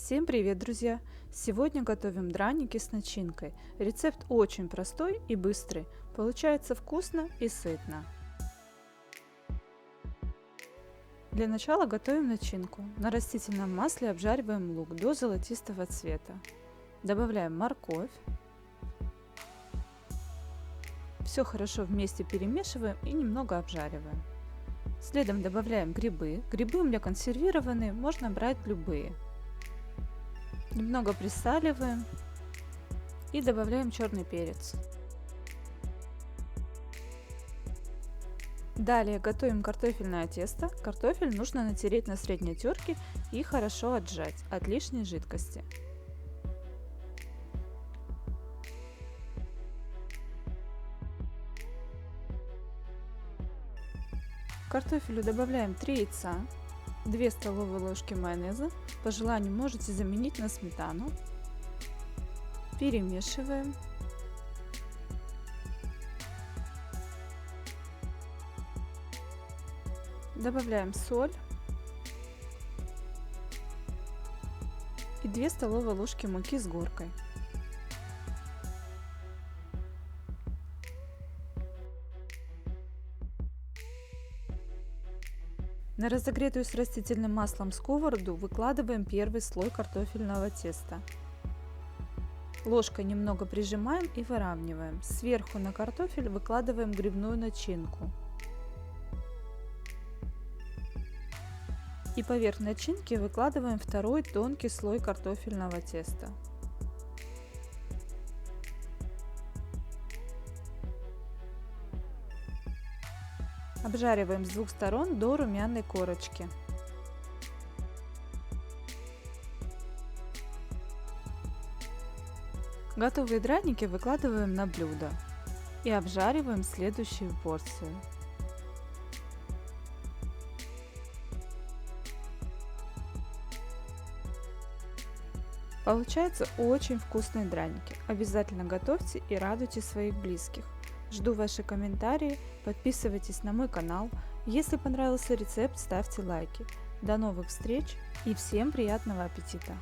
Всем привет, друзья! Сегодня готовим драники с начинкой. Рецепт очень простой и быстрый. Получается вкусно и сытно. Для начала готовим начинку. На растительном масле обжариваем лук до золотистого цвета. Добавляем морковь. Все хорошо вместе перемешиваем и немного обжариваем. Следом добавляем грибы. Грибы у меня консервированные, можно брать любые. Немного присаливаем и добавляем черный перец. Далее готовим картофельное тесто. Картофель нужно натереть на средней терке и хорошо отжать от лишней жидкости. К картофелю добавляем 3 яйца, 2 столовые ложки майонеза, по желанию можете заменить на сметану. Перемешиваем. Добавляем соль и 2 столовые ложки муки с горкой. На разогретую с растительным маслом сковороду выкладываем первый слой картофельного теста. Ложкой немного прижимаем и выравниваем. Сверху на картофель выкладываем грибную начинку. И поверх начинки выкладываем второй тонкий слой картофельного теста. Обжариваем с двух сторон до румяной корочки. Готовые драники выкладываем на блюдо и обжариваем следующую порцию. Получаются очень вкусные драники. Обязательно готовьте и радуйте своих близких. Жду ваши комментарии, подписывайтесь на мой канал. Если понравился рецепт, ставьте лайки. До новых встреч и всем приятного аппетита!